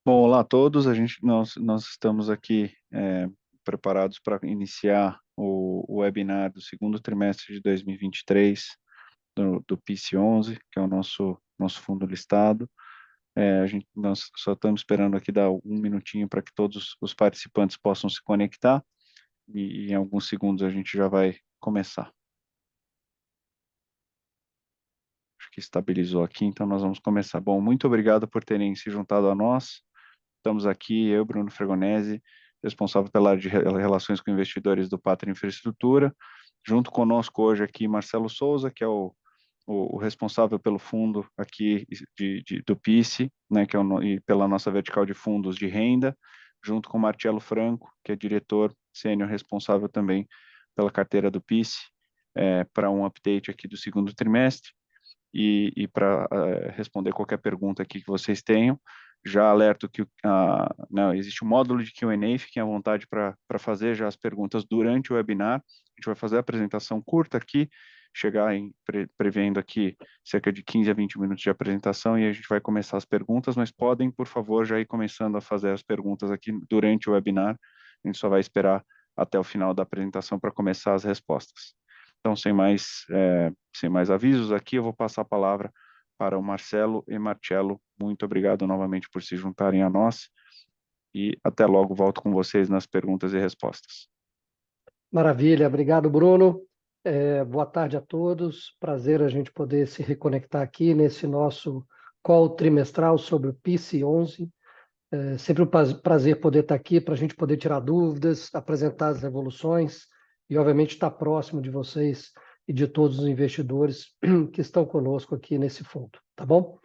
Bom, olá a todos. Nós estamos aqui preparados para iniciar o webinar do segundo trimestre de 2023 do PIC 11, que é o nosso fundo listado. Nós só estamos esperando aqui dar um minutinho para que todos os participantes possam se conectar e em alguns segundos a gente já vai começar. Acho que estabilizou aqui, então nós vamos começar. Bom, muito obrigado por terem se juntado a nós. Estamos aqui, eu, Bruno Fregonese, responsável pela área de relações com investidores do Pátria Infraestrutura. Junto conosco hoje aqui, Marcelo Souza, que é o responsável pelo fundo aqui do PICE, né, que é e pela nossa vertical de fundos de renda, junto com Marcelo Franco, que é diretor sênior responsável também pela carteira do PICE, para um update aqui do segundo trimestre e para responder qualquer pergunta aqui que vocês tenham. Já alerto que não, existe um módulo de Q&A, fiquem à vontade para fazer já as perguntas durante o webinar. A gente vai fazer a apresentação curta aqui, chegar prevendo aqui cerca de 15 a 20 minutos de apresentação e a gente vai começar as perguntas, mas podem, por favor, já ir começando a fazer as perguntas aqui durante o webinar. A gente só vai esperar até o final da apresentação para começar as respostas. Então, sem mais avisos aqui, eu vou passar a palavra para o Marcelo e Marcelo. Muito obrigado novamente por se juntarem a nós e até logo, volto com vocês nas perguntas e respostas. Maravilha, obrigado, Bruno. Boa tarde a todos. Prazer a gente poder se reconectar aqui nesse nosso call trimestral sobre o PICE 11. Sempre um prazer poder estar aqui para a gente poder tirar dúvidas, apresentar as evoluções e, obviamente, estar próximo de vocês e de todos os investidores que estão conosco aqui nesse fundo, tá bom?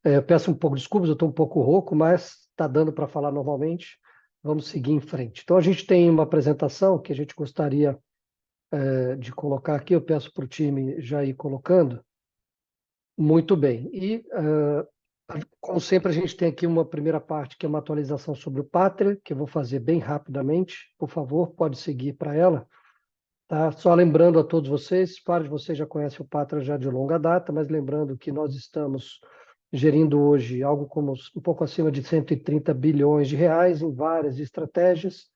Eu peço um pouco de desculpas, eu estou um pouco rouco, mas está dando para falar normalmente. Vamos seguir em frente. Então, a gente tem uma apresentação que a gente gostaria de colocar aqui. Eu peço para o time já ir colocando. Muito bem. E, como sempre, a gente tem aqui uma primeira parte, que é uma atualização sobre o Pátria, que eu vou fazer bem rapidamente. Por favor, pode seguir para ela. Tá? Só lembrando a todos vocês, vários de vocês já conhecem o Pátria já de longa data, mas lembrando que nós estamos gerindo hoje algo como um pouco acima de 130 bilhões de reais em várias estratégias,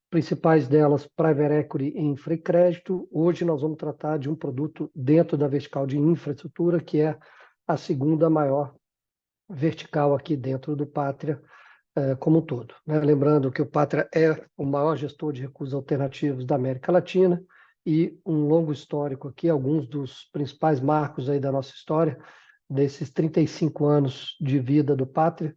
principais delas private equity e infra e crédito. Hoje nós vamos tratar de um produto dentro da vertical de infraestrutura, que é a segunda maior vertical aqui dentro do Pátria, como um todo, né? Lembrando que o Pátria é o maior gestor de recursos alternativos da América Latina e um longo histórico aqui, alguns dos principais marcos aí da nossa história, desses 35 anos de vida do Pátria,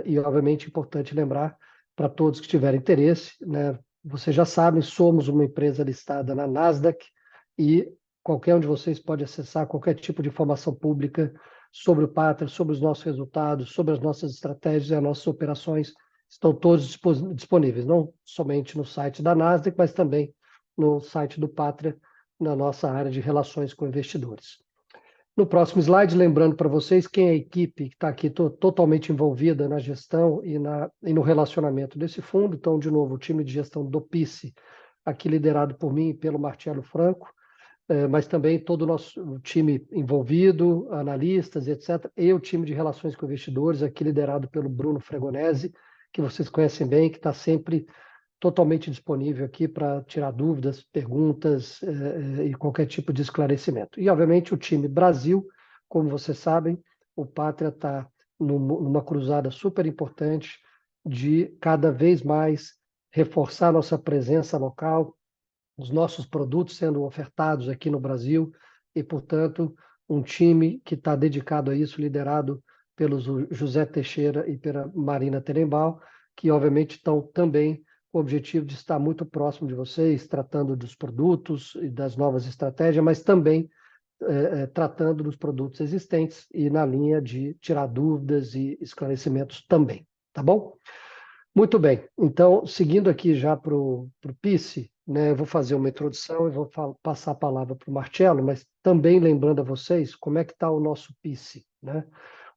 e obviamente é importante lembrar para todos que tiverem interesse, né? Vocês já sabem, somos uma empresa listada na Nasdaq e qualquer um de vocês pode acessar qualquer tipo de informação pública sobre o Pátria, sobre os nossos resultados, sobre as nossas estratégias e as nossas operações, estão todos disponíveis, não somente no site da Nasdaq, mas também no site do Pátria, na nossa área de relações com investidores. No próximo slide, lembrando para vocês quem é a equipe que está aqui totalmente envolvida na gestão e no relacionamento desse fundo. Então, de novo, o time de gestão do PICE, aqui liderado por mim e pelo Marcelo Franco, mas também todo o nosso time envolvido, analistas, etc. E o time de relações com investidores, aqui liderado pelo Bruno Fregonese, que vocês conhecem bem, que está sempre totalmente disponível aqui para tirar dúvidas, perguntas e qualquer tipo de esclarecimento. E, obviamente, o time Brasil, como vocês sabem, o Pátria está numa cruzada super importante de cada vez mais reforçar nossa presença local, os nossos produtos sendo ofertados aqui no Brasil e, portanto, um time que está dedicado a isso, liderado pelos José Teixeira e pela Marina Terenbaum, que, obviamente, estão também com o objetivo de estar muito próximo de vocês, tratando dos produtos e das novas estratégias, mas também tratando dos produtos existentes e na linha de tirar dúvidas e esclarecimentos também, tá bom? Muito bem, então, seguindo aqui já para o PICE, né, eu vou fazer uma introdução e vou passar a palavra para o Marcelo, mas também lembrando a vocês como é que está o nosso PICE, né?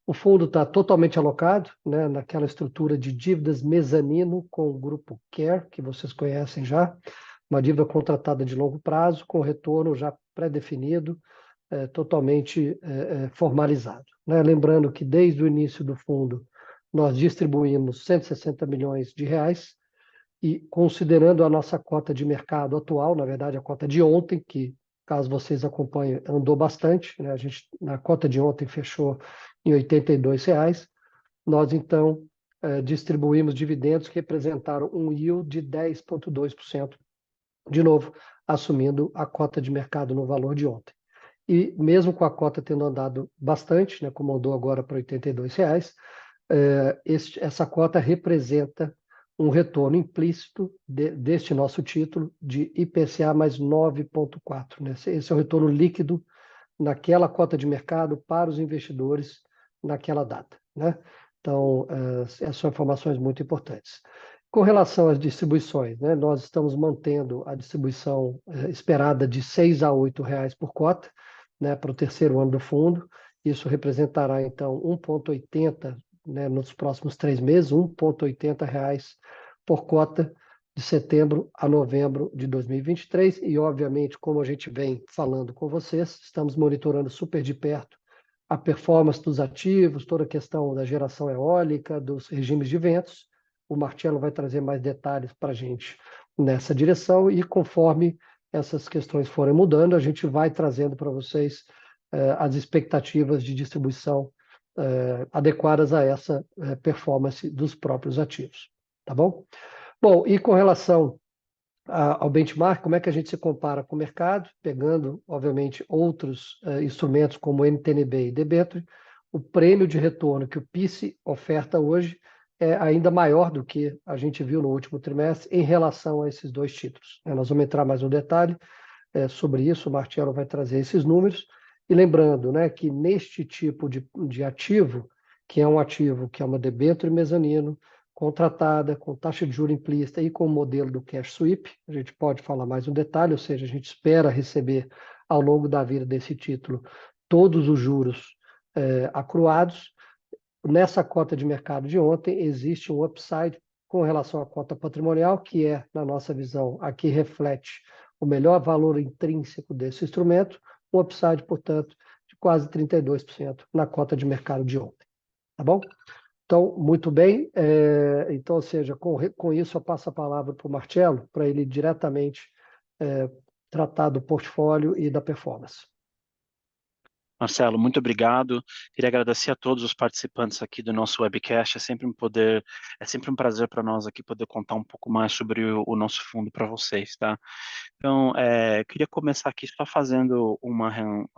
O fundo está totalmente alocado, né, naquela estrutura de dívidas mezanino com o grupo Care, que vocês conhecem já, uma dívida contratada de longo prazo, com retorno já pré-definido, totalmente formalizado, né? Lembrando que desde o início do fundo, nós distribuímos 160 milhões de reais e considerando a nossa cota de mercado atual, na verdade a cota de ontem, que caso vocês acompanhem, andou bastante, né? A gente, na cota de ontem fechou em R$ 82, nós então distribuímos dividendos que representaram um yield de 10,2%, de novo, assumindo a cota de mercado no valor de ontem. E mesmo com a cota tendo andado bastante, né, como andou agora para R$ 82, essa cota representa um retorno implícito deste nosso título de IPCA mais 9,4. Né? Esse é o retorno líquido naquela cota de mercado para os investidores naquela data. Né? Então, essas são informações muito importantes. Com relação às distribuições, né, nós estamos mantendo a distribuição esperada de R$ 6 a R$ 8 por cota, né, para o terceiro ano do fundo. Isso representará, então, 1,80, né, nos próximos 3 meses, R$ 1,80 por cota de setembro a novembro de 2023. E, obviamente, como a gente vem falando com vocês, estamos monitorando super de perto a performance dos ativos, toda a questão da geração eólica, dos regimes de ventos. O Marcelo vai trazer mais detalhes para a gente nessa direção e conforme essas questões forem mudando, a gente vai trazendo para vocês as expectativas de distribuição adequadas a essa performance dos próprios ativos. Tá bom? Bom, e com relação ao benchmark, como é que a gente se compara com o mercado, pegando, obviamente, outros instrumentos como NTNB e debênture, o prêmio de retorno que o PICE oferta hoje é ainda maior do que a gente viu no último trimestre em relação a esses dois títulos. Nós vamos entrar mais no detalhe sobre isso, o Marcelo vai trazer esses números, e lembrando, né, que neste tipo de ativo, que é um ativo que é uma debênture mezanino, contratada, com taxa de juros implícita e com o modelo do cash sweep, a gente pode falar mais um detalhe, ou seja, a gente espera receber ao longo da vida desse título todos os juros acruados. Nessa cota de mercado de ontem, existe um upside com relação à cota patrimonial, que é, na nossa visão, aqui reflete o melhor valor intrínseco desse instrumento, um upside, portanto, de quase 32% na cota de mercado de ontem. Tá bom? Então, muito bem. Então, ou seja, com isso eu passo a palavra para o Marcelo, para ele diretamente tratar do portfólio e da performance. Marcelo, muito obrigado. Queria agradecer a todos os participantes aqui do nosso webcast. É sempre um prazer para nós aqui poder contar um pouco mais sobre o nosso fundo para vocês, tá? Então, queria começar aqui só fazendo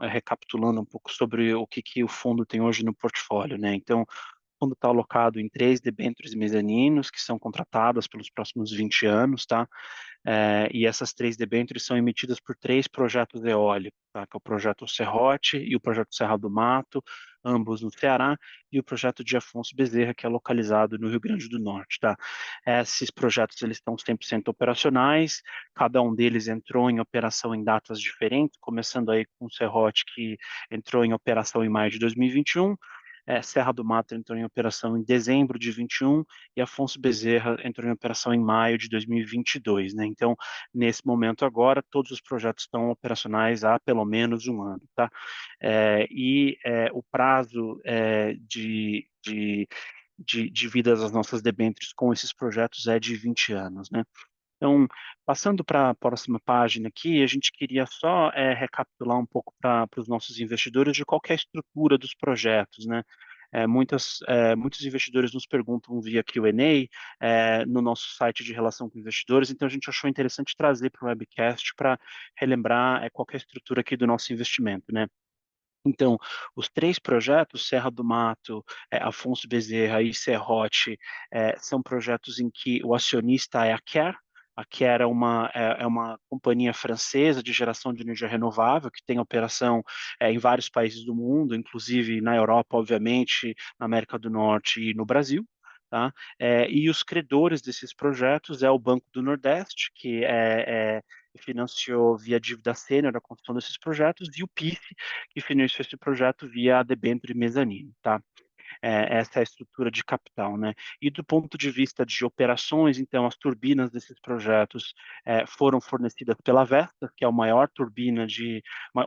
recapitulando um pouco sobre o que o fundo tem hoje no portfólio, né? Então, o fundo está alocado em 3 debêntures mezaninos que são contratadas pelos próximos 20 anos, tá? E essas 3 debêntures são emitidas por 3 projetos eólicos, tá? Que é o projeto Serrote e o projeto Serra do Mato, ambos no Ceará, e o projeto de Afonso Bezerra, que é localizado no Rio Grande do Norte, tá? Esses projetos eles estão 100% operacionais, cada um deles entrou em operação em datas diferentes, começando aí com o Serrote, que entrou em operação em maio de 2021, Serra do Mato entrou em operação em dezembro de 21 e Afonso Bezerra entrou em operação em maio de 2022, né? Então, nesse momento agora, todos os projetos estão operacionais há pelo menos um ano, tá? O prazo de vida das nossas debêntures com esses projetos é de 20 anos, né? Então, passando para a próxima página aqui, a gente queria só recapitular um pouco para os nossos investidores de qual que é a estrutura dos projetos, né? Muitos investidores nos perguntam via Q&A no nosso site de relação com investidores, então a gente achou interessante trazer para o webcast para relembrar qual que é a estrutura aqui do nosso investimento, né? Então, os 3 projetos, Serra do Mato, Afonso Bezerra e Serrote, são projetos em que o acionista é a Care. A Care é uma companhia francesa de geração de energia renovável que tem operação em vários países do mundo, inclusive na Europa, obviamente, na América do Norte e no Brasil. Tá? E os credores desses projetos é o Banco do Nordeste, que financiou via dívida sênior a construção desses projetos, e o PIF, que financiou esse projeto via debênture mezanino, tá? essa é a estrutura de capital, né? E do ponto de vista de operações, então, as turbinas desses projetos foram fornecidas pela Vestas, que é o maior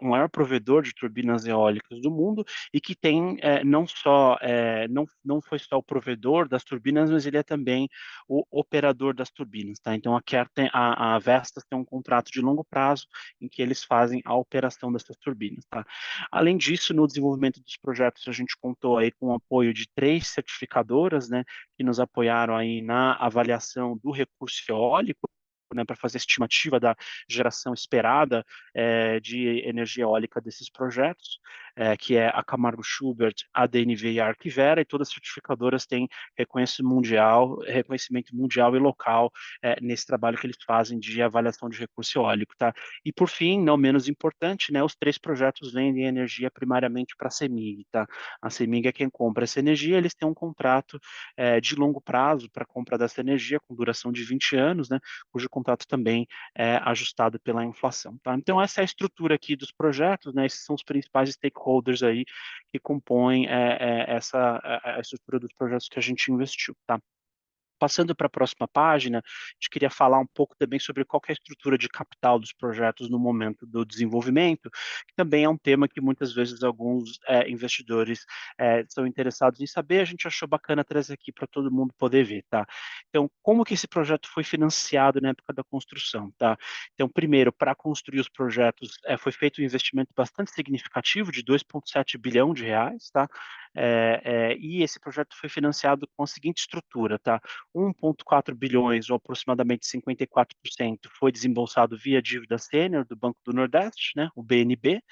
o maior provedor de turbinas eólicas do mundo, e que tem não foi só o provedor das turbinas, mas ele é também o operador das turbinas, tá? Então a Vestas tem um contrato de longo prazo em que eles fazem a operação dessas turbinas, tá? Além disso, no desenvolvimento dos projetos, a gente contou aí com o apoio de 3 certificadoras, né, que nos apoiaram aí na avaliação do recurso eólico, né, para fazer a estimativa da geração esperada de energia eólica desses projetos, que é a Camargo Schubert, a DNV e a Arquivera, e todas as certificadoras têm reconhecimento mundial e local nesse trabalho que eles fazem de avaliação de recurso eólico, tá? E por fim, não menos importante, né, os 3 projetos vendem energia primariamente para a CEMIG, tá? A CEMIG é quem compra essa energia, eles têm um contrato de longo prazo para compra dessa energia, com duração de 20 anos, né, cujo contrato também é ajustado pela inflação, tá? Então essa é a estrutura aqui dos projetos, né? Esses são os principais stakeholders aí que compõem a estrutura dos projetos que a gente investiu, tá? Passando para a próxima página, a gente queria falar um pouco também sobre qual que é a estrutura de capital dos projetos no momento do desenvolvimento, que também é um tema que muitas vezes alguns investidores são interessados em saber. A gente achou bacana trazer aqui para todo mundo poder ver, tá? Então, como que esse projeto foi financiado na época da construção, tá? Então, primeiro, para construir os projetos, foi feito um investimento bastante significativo de 2,7 bilhão de reais, tá? E esse projeto foi financiado com a seguinte estrutura, tá? 1,4 bilhões, ou aproximadamente 54%, foi desembolsado via dívida sênior do Banco do Nordeste, né, o BNB.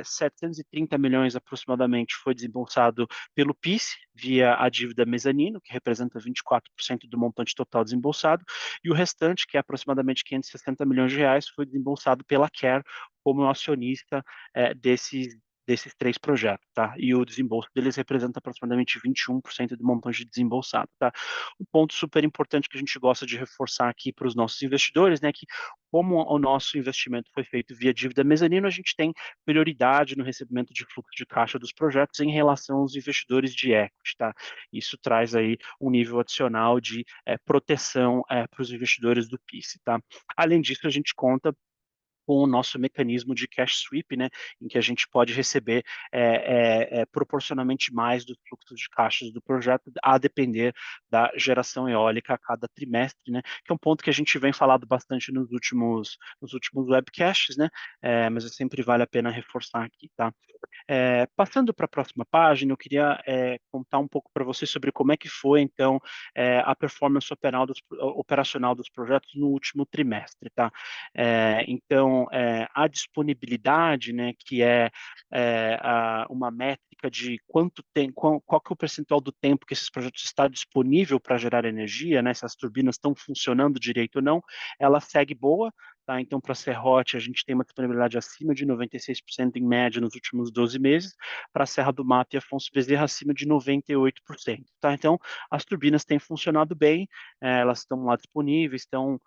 730 milhões aproximadamente foi desembolsado pelo PIS, via a dívida mezanino, que representa 24% do montante total desembolsado, e o restante, que é aproximadamente 560 milhões de reais, foi desembolsado pela Care como acionista desses 3 projetos, tá? E o desembolso deles representa aproximadamente 21% do montante desembolsado, tá? Um ponto super importante que a gente gosta de reforçar aqui para os nossos investidores, né, que como o nosso investimento foi feito via dívida mezanino, a gente tem prioridade no recebimento de fluxo de caixa dos projetos em relação aos investidores de equity, tá? Isso traz aí um nível adicional de proteção para os investidores do PIS, tá? Além disso, a gente conta com o nosso mecanismo de cash sweep, né, em que a gente pode receber proporcionalmente mais dos fluxos de caixas do projeto, a depender da geração eólica a cada trimestre, né, que é um ponto que a gente vem falado bastante nos últimos webcasts, né, mas sempre vale a pena reforçar aqui, tá? Passando para a próxima página, eu queria contar um pouco para você sobre como é que foi, então, a performance operacional dos projetos no último trimestre, tá? Então, a disponibilidade, né, que uma métrica de qual que é o percentual do tempo que esses projetos está disponível para gerar energia, né, se as turbinas estão funcionando direito ou não, ela segue boa. Tá? Então, para a Serrote, a gente tem uma disponibilidade acima de 96% em média nos últimos 12 meses, para a Serra do Mato e Afonso Bezerra acima de 98%. Tá? Então, as turbinas têm funcionado bem, elas estão lá disponíveis, estão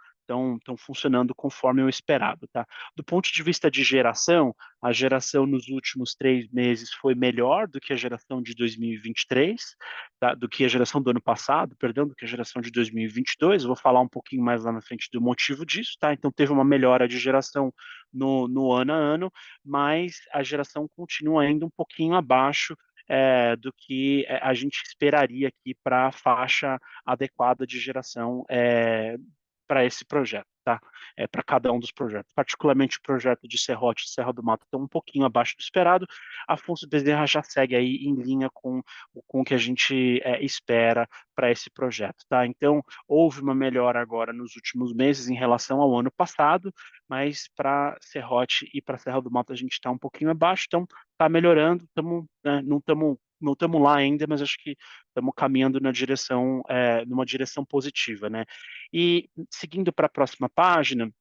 funcionando conforme o esperado. Tá? Do ponto de vista de geração, a geração nos últimos 3 meses foi melhor do que a geração de 2023, tá? Do que a geração do ano passado, perdão, do que a geração de 2022. Eu vou falar um pouquinho mais lá na frente do motivo disso. Tá? Então, teve uma melhora de geração no ano a ano, mas a geração continua ainda um pouquinho abaixo do que a gente esperaria aqui para a faixa adequada de geração para esse projeto, tá? Para cada um dos projetos. Particularmente o projeto de Serrote e Serra do Mato estão um pouquinho abaixo do esperado. Afonso Bezerra já segue aí em linha com o que a gente espera para esse projeto, tá? Então, houve uma melhora agora nos últimos meses em relação ao ano passado, mas para Serrote e para Serra do Mato a gente está um pouquinho abaixo, então está melhorando, não estamos lá ainda, mas acho que estamos caminhando numa direção positiva, né? E seguindo para a próxima página,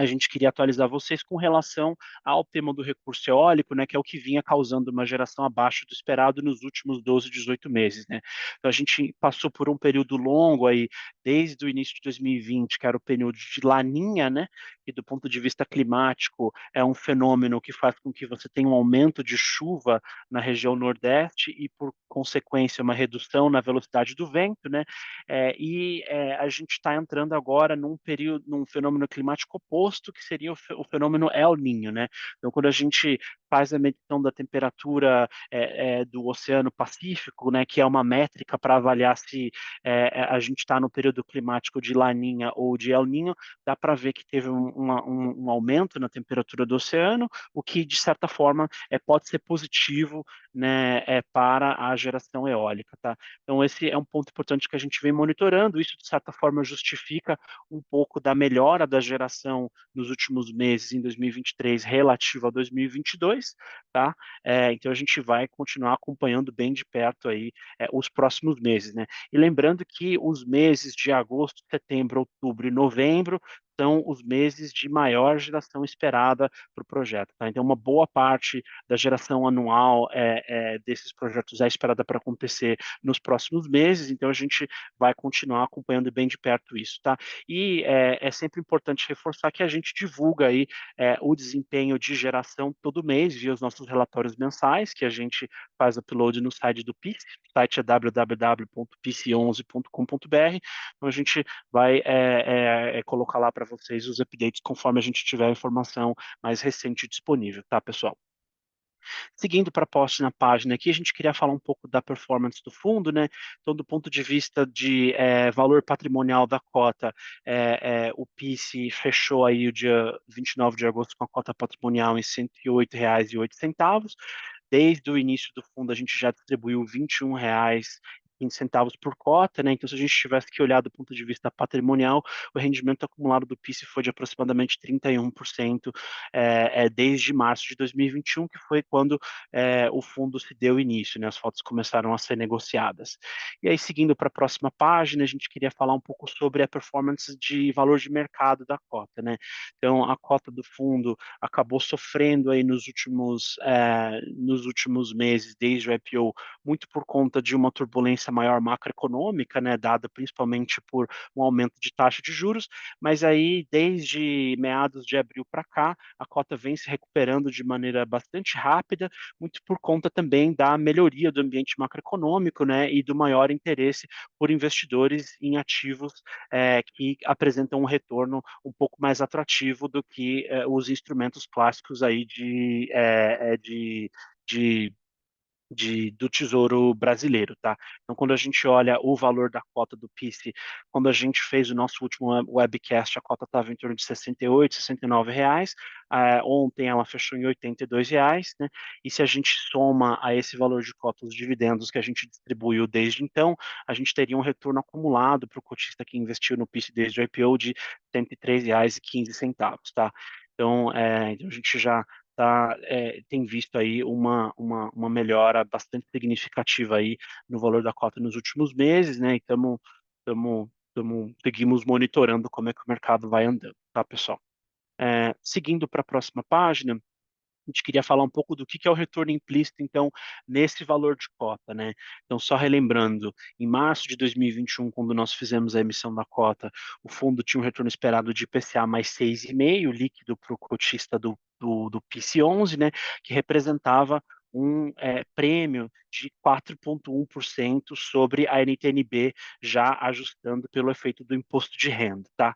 a gente queria atualizar vocês com relação ao tema do recurso eólico, né, que é o que vinha causando uma geração abaixo do esperado nos últimos 12, 18 meses, né? Então a gente passou por um período longo aí, desde o início de 2020, que era o período de laninha, né, que do ponto de vista climático é um fenômeno que faz com que você tenha um aumento de chuva na região Nordeste e, por consequência, uma redução na velocidade do vento, né? A gente está entrando agora num período, num fenômeno climático oposto, que seria o fenômeno El Niño, né? Então, quando a gente faz a medição da temperatura do Oceano Pacífico, né, que é uma métrica para avaliar se a gente está no período climático de Laninha ou de El Niño, dá para ver que teve um aumento na temperatura do oceano, o que, de certa forma, pode ser positivo, né, para a geração eólica, tá? Então, esse é um ponto importante que a gente vem monitorando. Isso, de certa forma, justifica um pouco da melhora da geração nos últimos meses, em 2023, relativo a 2022, tá? Então, a gente vai continuar acompanhando bem de perto aí os próximos meses, né? E lembrando que os meses de agosto, setembro, outubro e novembro são os meses de maior geração esperada para o projeto, tá? Então, uma boa parte da geração anual desses projetos é esperada para acontecer nos próximos meses, então a gente vai continuar acompanhando bem de perto isso, tá? E é sempre importante reforçar que a gente divulga aí o desempenho de geração todo mês via os nossos relatórios mensais, que a gente faz upload no site do PIC, o site é www.pic11.com.br, então a gente vai colocar lá para vocês os updates conforme a gente tiver a informação mais recente disponível, tá, pessoal? Seguindo para post na página aqui, a gente queria falar um pouco da performance do fundo, né? Então, do ponto de vista de valor patrimonial da cota, o PICE fechou aí o dia 29 de agosto com a cota patrimonial em R$ 108,08. Desde o início do fundo, a gente já distribuiu R$ 21,15 por cota, né? Então, se a gente tivesse que olhar do ponto de vista patrimonial, o rendimento acumulado do PICE foi de aproximadamente 31%, desde março de 2021, que foi quando o fundo se deu início, né? As fotos começaram a ser negociadas. E aí, seguindo para a próxima página, a gente queria falar um pouco sobre a performance de valor de mercado da cota, né? Então, a cota do fundo acabou sofrendo aí nos últimos meses, desde o IPO, muito por conta de uma turbulência maior macroeconômica, né, dada principalmente por um aumento de taxa de juros, mas aí, desde meados de abril para cá, a cota vem se recuperando de maneira bastante rápida, muito por conta também da melhoria do ambiente macroeconômico, né, e do maior interesse por investidores em ativos que apresentam um retorno um pouco mais atrativo do que os instrumentos clássicos aí de do Tesouro Brasileiro, tá? Então, quando a gente olha o valor da cota do PICE, quando a gente fez o nosso último webcast, a cota estava em torno de R$ 68, R$ 69. Ontem ela fechou em R$ 82, né? E se a gente soma a esse valor de cota os dividendos que a gente distribuiu desde então, a gente teria um retorno acumulado para o cotista que investiu no PICE desde o IPO de R$ 103,15, tá? Então a gente já tem visto aí uma melhora bastante significativa aí no valor da cota nos últimos meses, né? E seguimos monitorando como é que o mercado vai andando, tá, pessoal? Seguindo para a próxima página, a gente queria falar um pouco do que é o retorno implícito, então, nesse valor de cota, né? Então, só relembrando, em março de 2021, quando nós fizemos a emissão da cota, o fundo tinha um retorno esperado de IPCA mais 6,5, líquido para o cotista do PICE 11, né? Que representava um prêmio de 4,1% sobre a NTNB, já ajustando pelo efeito do imposto de renda, tá?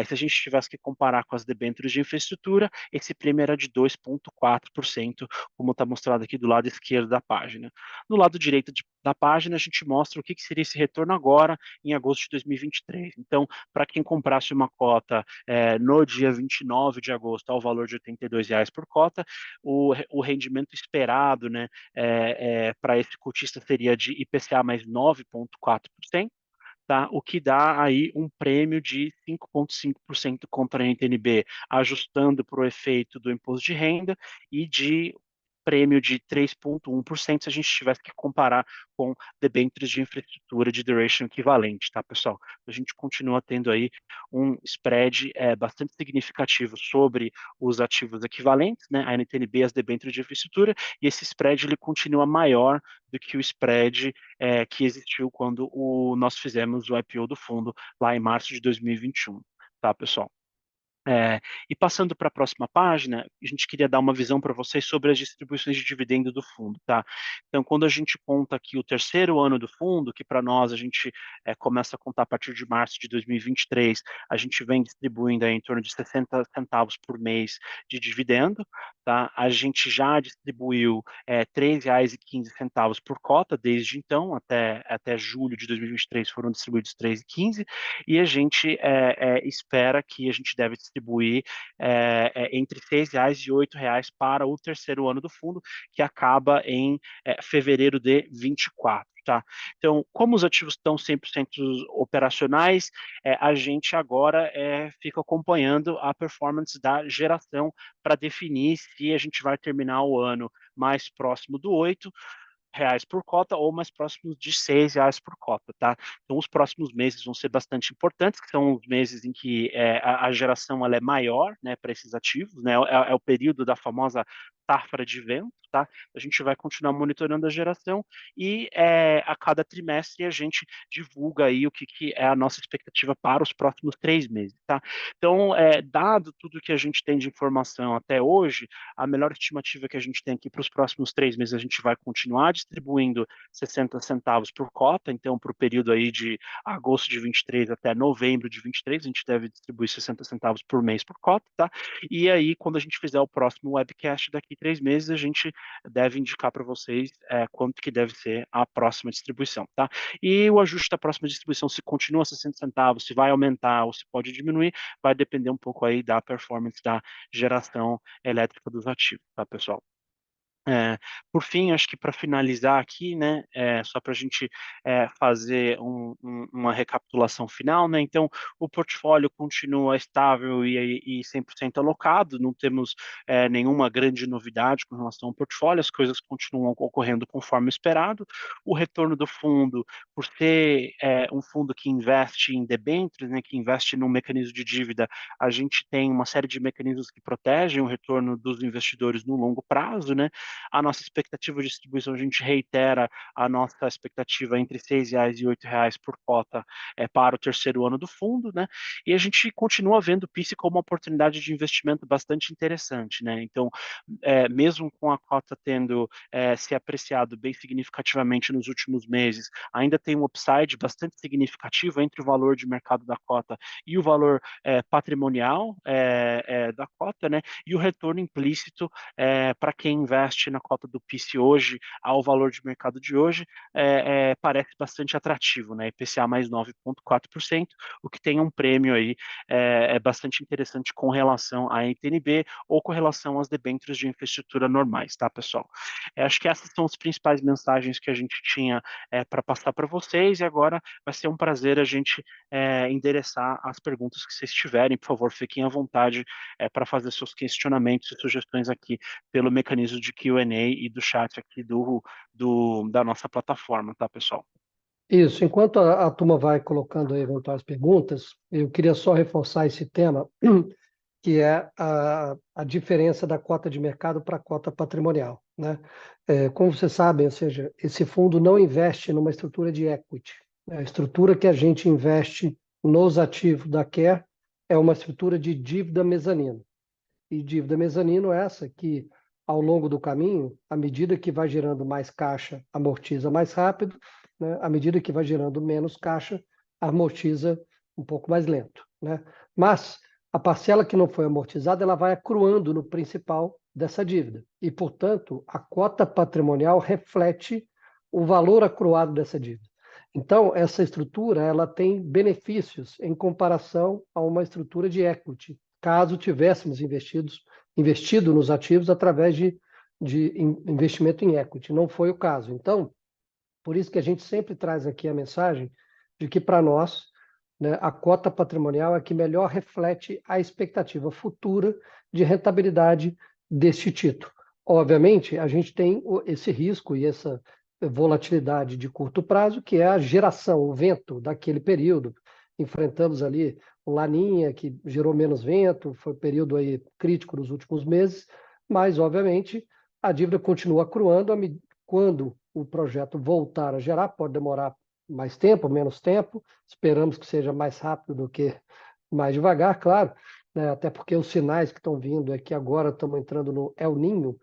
Se a gente tivesse que comparar com as debêntures de infraestrutura, esse prêmio era de 2,4%, como está mostrado aqui do lado esquerdo da página. No lado direito da página, a gente mostra o que seria esse retorno agora, em agosto de 2023. Então, para quem comprasse uma cota no dia 29 de agosto, ao valor de R$ 82 por cota, o rendimento esperado, né, para esse cotista seria de IPCA mais 9,4%. Tá? O que dá aí um prêmio de 5,5% contra a NTNB, ajustando para o efeito do imposto de renda, e de prêmio de 3,1% se a gente tivesse que comparar com debêntures de infraestrutura de duration equivalente, tá, pessoal? A gente continua tendo aí um spread bastante significativo sobre os ativos equivalentes, né, a NTNB e as debêntures de infraestrutura, e esse spread ele continua maior do que o spread que existiu quando nós fizemos o IPO do fundo lá em março de 2021, tá, pessoal? E passando para a próxima página, a gente queria dar uma visão para vocês sobre as distribuições de dividendo do fundo, tá? Então, quando a gente conta aqui o terceiro ano do fundo, que para nós a gente começa a contar a partir de março de 2023, a gente vem distribuindo aí em torno de 60 centavos por mês de dividendo, tá? A gente já distribuiu R$ 3,15 por cota desde então, até julho de 2023 foram distribuídos R$ 3,15, e a gente espera que a gente deve distribuir entre R$ 6,00 e R$ 8,00 para o terceiro ano do fundo, que acaba em fevereiro de 24. Tá? Então, como os ativos estão 100% operacionais, a gente agora fica acompanhando a performance da geração para definir se a gente vai terminar o ano mais próximo do 8 reais por cota ou mais próximos de R$ 6 por cota, tá? Então, os próximos meses vão ser bastante importantes, que são os meses em que a geração ela é maior, né, para esses ativos, né? É o período da famosa safra de vento, tá? A gente vai continuar monitorando a geração e a cada trimestre a gente divulga aí o que é a nossa expectativa para os próximos 3 meses, tá? Então, dado tudo que a gente tem de informação até hoje, a melhor estimativa que a gente tem aqui para os próximos 3 meses, a gente vai continuar distribuindo 60 centavos por cota, então para o período aí de agosto de 23 até novembro de 23, a gente deve distribuir 60 centavos por mês por cota, tá? E aí, quando a gente fizer o próximo webcast daqui 3 meses, a gente deve indicar para vocês quanto que deve ser a próxima distribuição, tá? E o ajuste da próxima distribuição, se continua 60 centavos, se vai aumentar ou se pode diminuir, vai depender um pouco aí da performance da geração elétrica dos ativos, tá, pessoal? Por fim, acho que para finalizar aqui, né, só para a gente fazer uma recapitulação final, né, então o portfólio continua estável e 100% alocado, não temos nenhuma grande novidade com relação ao portfólio, as coisas continuam ocorrendo conforme esperado, o retorno do fundo, por ser um fundo que investe em debêntures, né, que investe num mecanismo de dívida, a gente tem uma série de mecanismos que protegem o retorno dos investidores no longo prazo, né, a nossa expectativa de distribuição, a gente reitera a nossa expectativa entre R$ 6,00 e R$ 8,00 por cota para o terceiro ano do fundo, né? E a gente continua vendo o PICE como uma oportunidade de investimento bastante interessante, né? Então, mesmo com a cota tendo se apreciado bem significativamente nos últimos meses, ainda tem um upside bastante significativo entre o valor de mercado da cota e o valor patrimonial da cota, né? E o retorno implícito para quem investe na cota do PICE hoje ao valor de mercado de hoje parece bastante atrativo, né? IPCA mais 9,4%, o que tem um prêmio aí bastante interessante com relação à NTNB ou com relação às debêntures de infraestrutura normais, tá, pessoal? Acho que essas são as principais mensagens que a gente tinha para passar para vocês e agora vai ser um prazer a gente endereçar as perguntas que vocês tiverem. Por favor, fiquem à vontade para fazer seus questionamentos e sugestões aqui pelo mecanismo de Q&A e do chat aqui da nossa plataforma, tá, pessoal? Isso, enquanto a turma vai colocando aí eventuais perguntas, eu queria só reforçar esse tema, que é a diferença da cota de mercado para a cota patrimonial, né? Como vocês sabem, ou seja, esse fundo não investe numa estrutura de equity, né? A estrutura que a gente investe nos ativos da Care é uma estrutura de dívida mezanino. E dívida mezanino é essa que, ao longo do caminho, à medida que vai gerando mais caixa, amortiza mais rápido, né? À medida que vai gerando menos caixa, amortiza um pouco mais lento, né? Mas a parcela que não foi amortizada, ela vai acruando no principal dessa dívida. E, portanto, a cota patrimonial reflete o valor acruado dessa dívida. Então, essa estrutura ela tem benefícios em comparação a uma estrutura de equity, caso tivéssemos investido nos ativos através de investimento em equity. Não foi o caso. Então, por isso que a gente sempre traz aqui a mensagem de que, para nós, né, a cota patrimonial é que melhor reflete a expectativa futura de rentabilidade deste título. obviamente, a gente tem esse risco e essa volatilidade de curto prazo, que é a geração, o vento daquele período. Enfrentamos ali o Laninha, que gerou menos vento, foi um período aí crítico nos últimos meses, mas, obviamente, a dívida continua acruando. Quando o projeto voltar a gerar, pode demorar mais tempo, menos tempo, esperamos que seja mais rápido do que mais devagar, claro, né? Até porque os sinais que estão vindo é que agora estamos entrando no El Niño,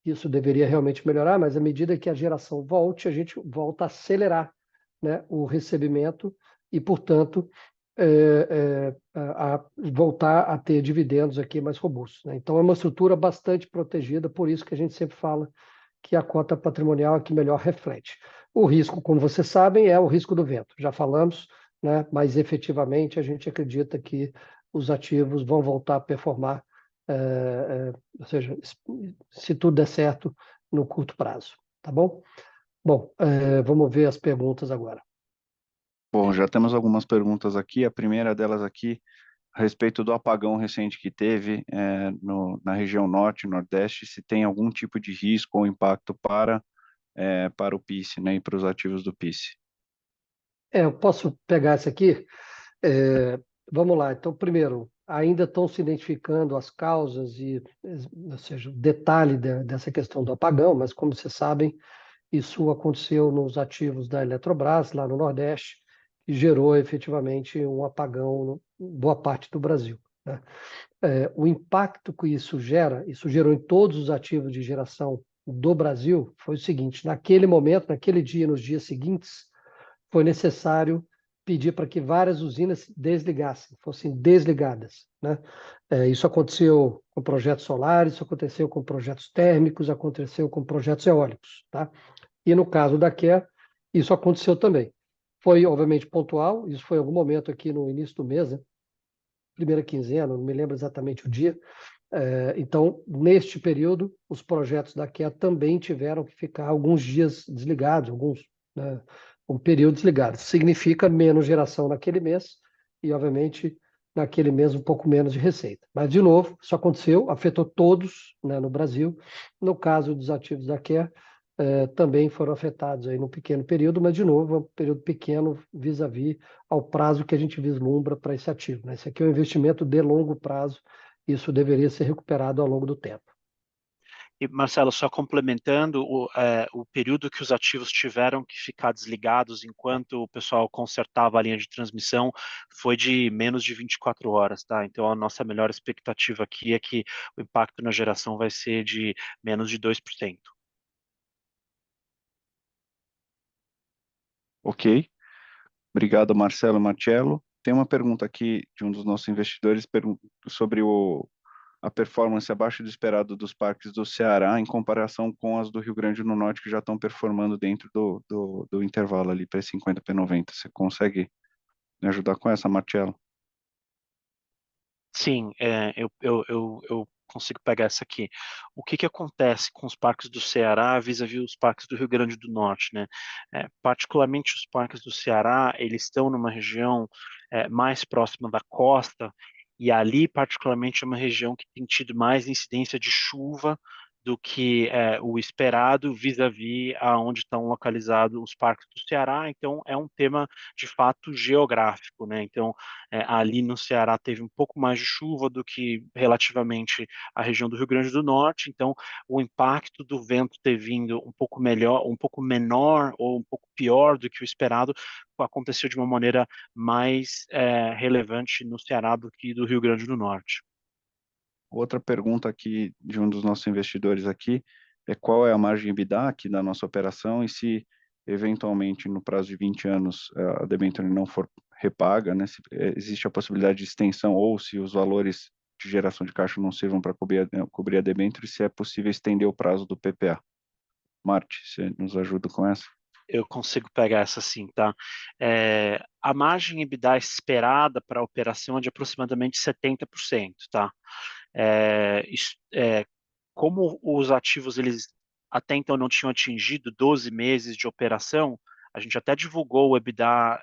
isso deveria realmente melhorar, mas à medida que a geração volte, a gente volta a acelerar, né, o recebimento e, portanto, voltar a ter dividendos aqui mais robustos, né? Então, é uma estrutura bastante protegida, por isso que a gente sempre fala que a cota patrimonial é que melhor reflete. O risco, como vocês sabem, é o risco do vento, já falamos, né? Mas efetivamente a gente acredita que os ativos vão voltar a performar, ou seja, se tudo der certo no curto prazo, tá bom? Bom, vamos ver as perguntas agora. Bom, já temos algumas perguntas aqui. A primeira delas aqui, a respeito do apagão recente que teve na região norte e nordeste, se tem algum tipo de risco ou impacto para o PIS, né, e para os ativos do PIS. Eu posso pegar essa aqui? Vamos lá. Então, primeiro, ainda estão se identificando as causas ou seja, o detalhe dessa questão do apagão, mas como vocês sabem, isso aconteceu nos ativos da Eletrobras, lá no Nordeste, e gerou efetivamente um apagão em boa parte do Brasil, né? O impacto que isso gerou em todos os ativos de geração do Brasil, foi o seguinte: naquele momento, naquele dia, nos dias seguintes, foi necessário pedir para que várias usinas desligassem, fossem desligadas, né? Isso aconteceu com projetos solares, isso aconteceu com projetos térmicos, aconteceu com projetos eólicos, tá? E no caso da Care, isso aconteceu também. Foi, obviamente, pontual, isso foi em algum momento aqui no início do mês, né? Primeira quinzena, não me lembro exatamente o dia. Então, neste período, os projetos da Care também tiveram que ficar alguns dias desligados, né, um período desligado. Significa menos geração naquele mês e, obviamente, naquele mês um pouco menos de receita. Mas, de novo, isso aconteceu, afetou todos, né, no Brasil. No caso dos ativos da Care, também foram afetados aí num pequeno período, mas, de novo, é um período pequeno vis-à-vis ao prazo que a gente vislumbra para esse ativo, né? Esse aqui é um investimento de longo prazo, isso deveria ser recuperado ao longo do tempo. E, Marcelo, só complementando, o período que os ativos tiveram que ficar desligados enquanto o pessoal consertava a linha de transmissão foi de menos de 24 horas, tá? Então, a nossa melhor expectativa aqui é que o impacto na geração vai ser de menos de 2%. Ok. Obrigado, Marcelo Marcello. Tem uma pergunta aqui de um dos nossos investidores sobre a performance abaixo do esperado dos parques do Ceará em comparação com as do Rio Grande do Norte, que já estão performando dentro do intervalo ali, P50, P90. Você consegue me ajudar com essa, Marcello? Sim, eu consigo pegar essa aqui. O que que acontece com os parques do Ceará vis-à-vis os parques do Rio Grande do Norte, né? Particularmente os parques do Ceará, eles estão numa região mais próxima da costa, e ali, particularmente, é uma região que tem tido mais incidência de chuva do que o esperado vis-à-vis aonde estão localizados os parques do Ceará. Então, é um tema de fato geográfico, né? Então, ali no Ceará teve um pouco mais de chuva do que relativamente à região do Rio Grande do Norte, então o impacto do vento ter vindo um pouco melhor, um pouco menor ou um pouco pior do que o esperado aconteceu de uma maneira mais relevante no Ceará do que do Rio Grande do Norte. Outra pergunta aqui de um dos nossos investidores aqui é qual é a margem EBITDA aqui da nossa operação e se eventualmente no prazo de 20 anos a debênture não for repaga, né, se existe a possibilidade de extensão ou se os valores de geração de caixa não sirvam para cobrir a debênture, se é possível estender o prazo do PPA. Marte, você nos ajuda com essa? Eu consigo pegar essa sim, tá? A margem EBITDA esperada para a operação é de aproximadamente 70%, tá? Como os ativos eles até então não tinham atingido 12 meses de operação, A gente até divulgou o EBITDA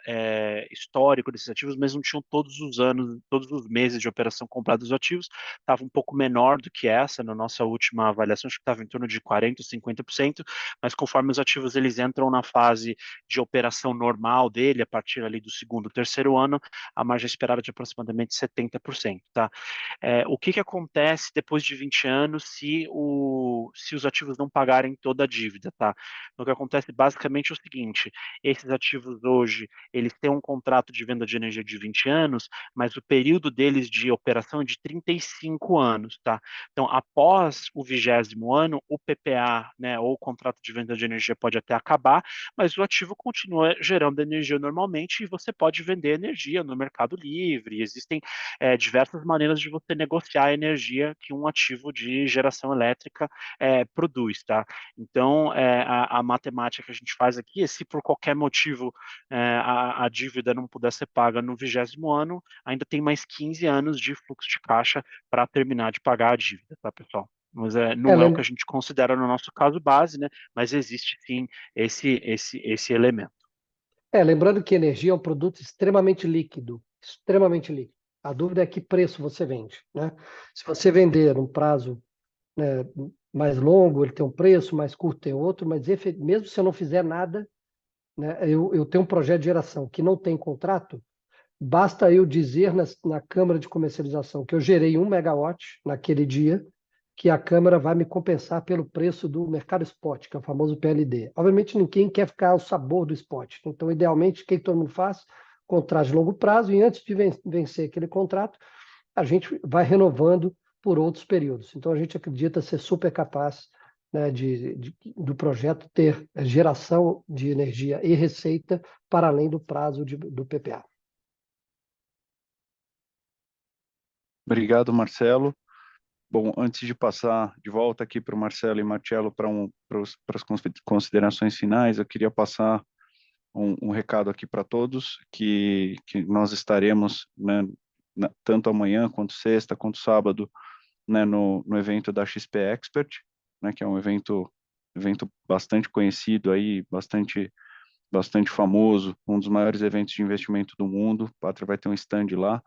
histórico desses ativos, mas não tinham todos os anos, todos os meses de operação comprada dos ativos, estava um pouco menor do que essa, na nossa última avaliação, acho que estava em torno de 40%, 50%, mas conforme os ativos eles entram na fase de operação normal dele, a partir ali do segundo, terceiro ano, a margem esperada é de aproximadamente 70%, tá? O que que acontece depois de 20 anos se os ativos não pagarem toda a dívida, tá? Então, o que acontece basicamente é o seguinte, esses ativos hoje, eles têm um contrato de venda de energia de 20 anos, mas o período deles de operação é de 35 anos, tá? Então, após o 20º ano, o PPA, né, ou o contrato de venda de energia pode até acabar, mas o ativo continua gerando energia normalmente e você pode vender energia no Mercado Livre. Existem diversas maneiras de você negociar a energia que um ativo de geração elétrica produz, tá? Então, a matemática que a gente faz aqui é se por qualquer motivo a dívida não puder ser paga no 20º ano, ainda tem mais 15 anos de fluxo de caixa para terminar de pagar a dívida, tá, pessoal? Mas É, não é o que a gente considera no nosso caso base, né? Mas existe sim esse elemento. lembrando que energia é um produto extremamente líquido, extremamente líquido. A dúvida é que preço você vende, né? Se você vender num prazo, né, mais longo, ele tem um preço, mais curto tem outro, mas mesmo se eu não fizer nada, né, eu tenho um projeto de geração que não tem contrato, basta eu dizer na Câmara de Comercialização que eu gerei 1 megawatt naquele dia, que a Câmara vai me compensar pelo preço do mercado spot, que é o famoso PLD. Obviamente, ninguém quer ficar ao sabor do spot. Então, idealmente, o que todo mundo faz? Contrato de longo prazo, e antes de vencer aquele contrato, a gente vai renovando por outros períodos. Então, a gente acredita ser super capaz, né, do projeto ter geração de energia e receita para além do prazo do PPA. Obrigado, Marcelo. Bom, antes de passar de volta aqui para o Marcelo e Marcello para as considerações finais, eu queria passar um recado aqui para todos, que nós estaremos, né, tanto amanhã, quanto sexta, quanto sábado, né, no evento da XP Expert, né, que é um evento bastante conhecido aí, bastante famoso, um dos maiores eventos de investimento do mundo. O Pátria vai ter um stand lá.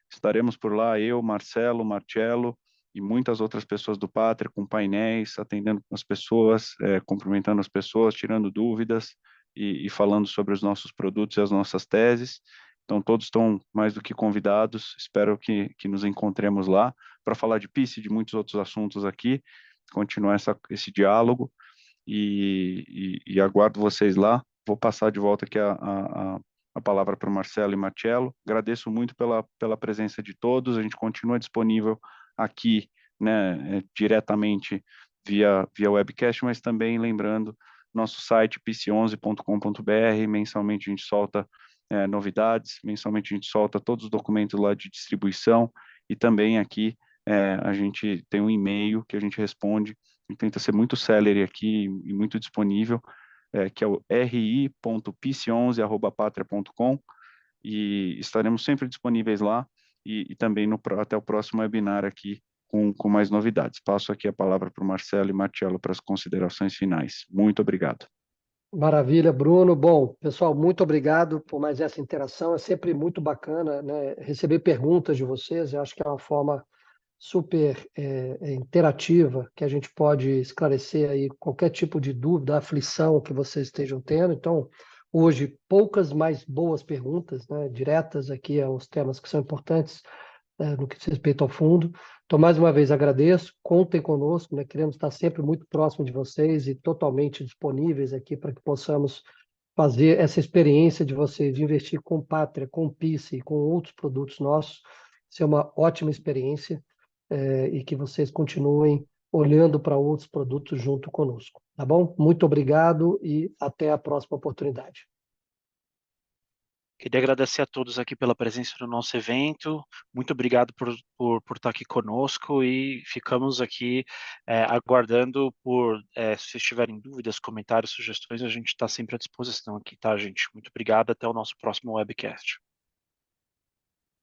Estaremos por lá, eu, Marcelo, Marcello e muitas outras pessoas do Pátria, com painéis, atendendo as pessoas, cumprimentando as pessoas, tirando dúvidas e falando sobre os nossos produtos e as nossas teses. Então, todos estão mais do que convidados. Espero que nos encontremos lá para falar de PIS e de muitos outros assuntos aqui, continuar esse diálogo e aguardo vocês lá. Vou passar de volta aqui a palavra para o Marcelo e Marcello. Agradeço muito pela presença de todos. A gente continua disponível aqui, né, diretamente via webcast, mas também lembrando nosso site pc11.com.br. Mensalmente a gente solta novidades, mensalmente a gente solta todos os documentos lá de distribuição e também aqui a gente tem um e-mail que a gente responde. A gente tenta ser muito célere aqui e muito disponível, que é o ri.pice11@patria.com, e estaremos sempre disponíveis lá e também até o próximo webinar aqui com mais novidades. Passo aqui a palavra para o Marcelo e Marcello para as considerações finais. Muito obrigado. Maravilha, Bruno. Bom, pessoal, muito obrigado por mais essa interação. É sempre muito bacana, né, receber perguntas de vocês. Eu acho que é uma forma super interativa que a gente pode esclarecer aí qualquer tipo de dúvida, aflição que vocês estejam tendo. Então, hoje, poucas, mais boas perguntas, né, diretas aqui aos temas que são importantes, no que diz respeito ao fundo. Então, mais uma vez, agradeço, contem conosco, né? Queremos estar sempre muito próximo de vocês e totalmente disponíveis aqui para que possamos fazer essa experiência de vocês de investir com Pátria, com PICE e com outros produtos nossos, ser uma ótima experiência, e que vocês continuem olhando para outros produtos junto conosco, tá bom? Muito obrigado e até a próxima oportunidade. Queria agradecer a todos aqui pela presença no nosso evento. Muito obrigado por estar aqui conosco e ficamos aqui aguardando se vocês tiverem dúvidas, comentários, sugestões, a gente está sempre à disposição aqui, tá, gente? Muito obrigado, até o nosso próximo webcast.